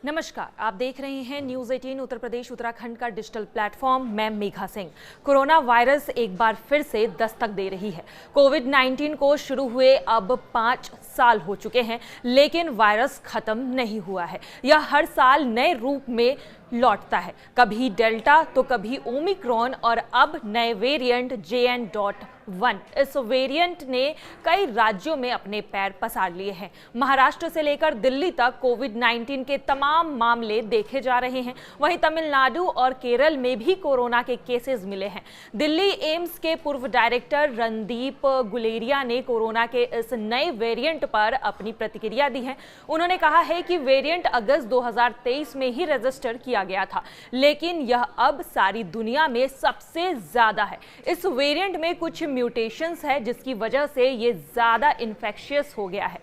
नमस्कार, आप देख रहे हैं न्यूज 18 उत्तर प्रदेश उत्तराखंड का डिजिटल प्लेटफॉर्म। मैं मेघा सिंह। कोरोना वायरस एक बार फिर से दस्तक दे रही है। कोविड-19 को शुरू हुए अब 5 साल हो चुके हैं, लेकिन वायरस खत्म नहीं हुआ है। यह हर साल नए रूप में लौटता है, कभी डेल्टा तो कभी ओमिक्रॉन और अब नए वेरिएंट JN.1। इस वेरिएंट ने कई राज्यों में अपने पैर पसार लिए हैं। महाराष्ट्र से लेकर दिल्ली तक कोविड-19 के तमाम मामले देखे जा रहे हैं। वहीं तमिलनाडु और केरल में भी कोरोना के केसेस मिले हैं। दिल्ली एम्स के पूर्व डायरेक्टर रणदीप गुलेरिया ने कोरोना के इस नए वेरिएंट पर अपनी प्रतिक्रिया दी है। उन्होंने कहा है कि वेरिएंट अगस्त 2023 में ही रजिस्टर किया गया था, लेकिन यह अब सारी दुनिया में सबसे ज्यादा है। इस वेरिएंट में कुछ म्यूटेशंस है, जिसकी वजह से ये ज्यादा इन्फेक्शियस हो गया है।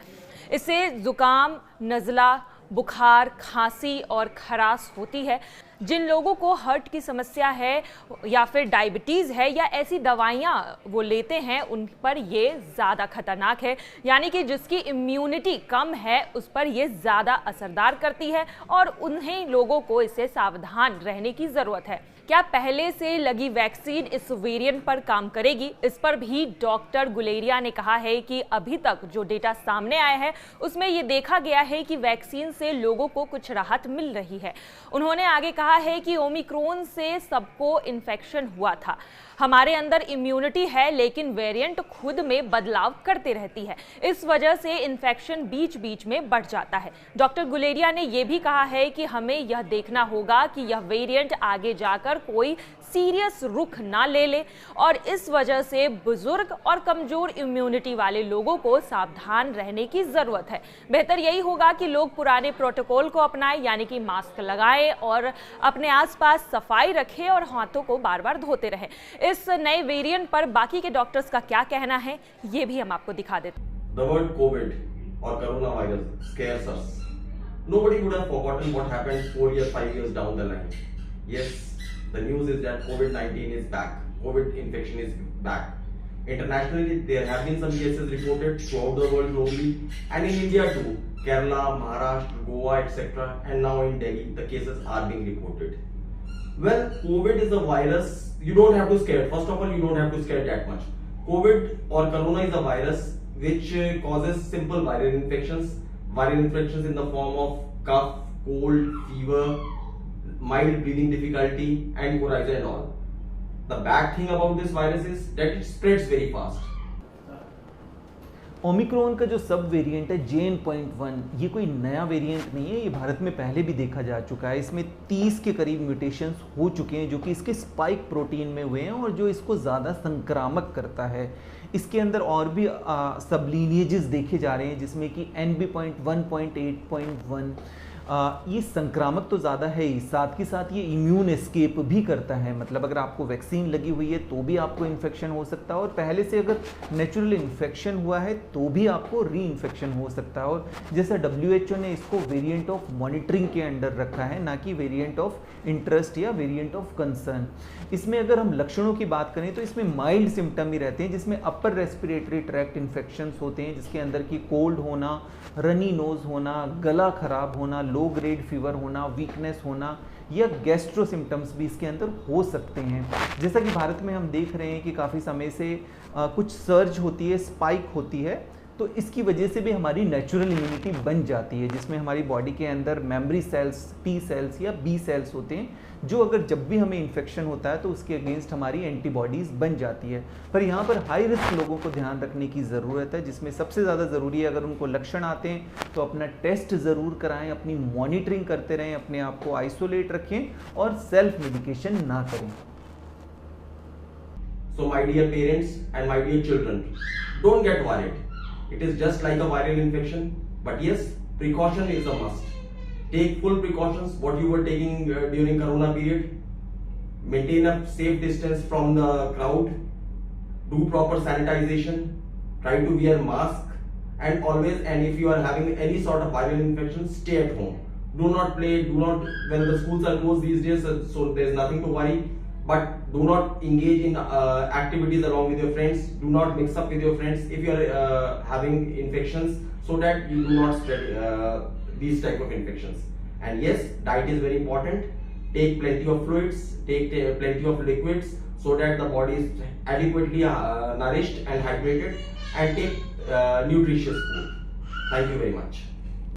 इससे जुकाम, नज़ला, बुखार, खांसी और खराश होती है। जिन लोगों को हार्ट की समस्या है या फिर डायबिटीज़ है या ऐसी दवाइयाँ वो लेते हैं, उन पर ये ज़्यादा खतरनाक है। यानी कि जिसकी इम्यूनिटी कम है उस पर ये ज़्यादा असरदार करती है और उन्हें लोगों को इससे सावधान रहने की ज़रूरत है। क्या पहले से लगी वैक्सीन इस वेरिएंट पर काम करेगी? इस पर भी डॉक्टर गुलेरिया ने कहा है कि अभी तक जो डेटा सामने आया है उसमें ये देखा गया है कि वैक्सीन से लोगों को कुछ राहत मिल रही है। उन्होंने आगे कहा है कि ओमिक्रॉन से सबको इन्फेक्शन हुआ था। हमारे अंदर इम्यूनिटी है, लेकिन वेरिएंट खुद में बदलाव करते रहती है। इस वजह से इन्फेक्शन बीच बीच में बढ़ जाता है। डॉक्टर गुलेरिया ने यह भी कहा है कि हमें यह देखना होगा कि यह वेरिएंट आगे जाकर कोई सीरियस रुख ना ले और इस वजह से बुजुर्ग और कमजोर इम्यूनिटी वाले लोगों को सावधान रहने की जरूरत है। बेहतर यही होगा कि लोग पुराने प्रोटोकॉल को अपनाएं, यानी कि मास्क लगाएं और अपने आसपास सफाई रखें और हाथों को बार बार धोते रहें। इस नए वेरिएंट पर बाकी के डॉक्टर्स का क्या कहना है, ये भी हम आपको दिखा देते हैं। The word COVID or coronavirus scares us. Nobody would have forgotten what happened 4 years, 5 years down the line. Yes, the news is that COVID-19 is back. COVID infection is back. Internationally, there have been some cases reported throughout the world globally, and in India too. Kerala, Maharashtra, Goa, etc. And now in Delhi, the cases are being reported. Well, COVID is a virus. You don't have to scare. First of all, you don't have to scare that much. COVID or corona is a virus which causes simple viral infections. Viral infections in the form of cough, cold, fever, mild breathing difficulty, and coryza and all. The bad thing about this virus is that it spreads very fast. Omicron का जो सब variant है JN.1, ये कोई नया variant नहीं है। ये भारत में पहले भी देखा जा चुका है। इसमें 30 के करीब म्यूटेशंस हो चुके हैं जो कि इसके स्पाइक प्रोटीन में हुए हैं और जो इसको ज़्यादा संक्रामक करता है। इसके अंदर और भी सब लीनिएजेस देखे जा रहे हैं, जिसमें कि NB.1.8.1 ये संक्रामक तो ज़्यादा है ही, साथ ही साथ ये इम्यून एस्केप भी करता है। मतलब अगर आपको वैक्सीन लगी हुई है तो भी आपको इन्फेक्शन हो सकता है, और पहले से अगर नेचुरल इन्फेक्शन हुआ है तो भी आपको री इन्फेक्शन हो सकता है। और जैसा WHO ने इसको वेरिएंट ऑफ मॉनिटरिंग के अंडर रखा है, ना कि वेरिएंट ऑफ इंटरेस्ट या वेरिएंट ऑफ कंसर्न। इसमें अगर हम लक्षणों की बात करें तो इसमें माइल्ड सिम्टम ही रहते हैं, जिसमें अपर रेस्पिरेटरी ट्रैक्ट इन्फेक्शंस होते हैं, जिसके अंदर की कोल्ड होना, रनी नोज होना, गला खराब होना, लो ग्रेड फीवर होना, वीकनेस होना या गैस्ट्रो सिम्टम्स भी इसके अंदर हो सकते हैं। जैसा कि भारत में हम देख रहे हैं कि काफ़ी समय से कुछ सर्ज होती है, स्पाइक होती है, तो इसकी वजह से भी हमारी नेचुरल इम्यूनिटी बन जाती है, जिसमें हमारी बॉडी के अंदर मेमोरी सेल्स, T सेल्स या B सेल्स होते हैं, जो अगर जब भी हमें इन्फेक्शन होता है तो उसके अगेंस्ट हमारी एंटीबॉडीज़ बन जाती है। पर यहाँ पर हाई रिस्क लोगों को ध्यान रखने की ज़रूरत है, जिसमें सबसे ज़्यादा ज़रूरी है अगर उनको लक्षण आते हैं तो अपना टेस्ट ज़रूर कराएं, अपनी मॉनिटरिंग करते रहें, अपने आप को आइसोलेट रखें और सेल्फ मेडिकेशन ना करें। So my dear parents and my dear children, don't get worried. It is just like a viral infection, but yes, precaution is a must. Take full precautions what you were taking during corona period. Maintain a safe distance from the crowd. Do proper sanitization. Try to wear mask, and always, and if you are having any sort of viral infection, stay at home. Do not play. Do not, when the schools are closed these days, so there is nothing to worry. But do not engage in activities along with your friends. Do not mix up with your friends if you are having infections, so that you do not spread these type of infections. And yes, diet is very important. Take plenty of fluids, take plenty of liquids, so that the body is adequately nourished and hydrated, and take nutritious food. Thank you very much.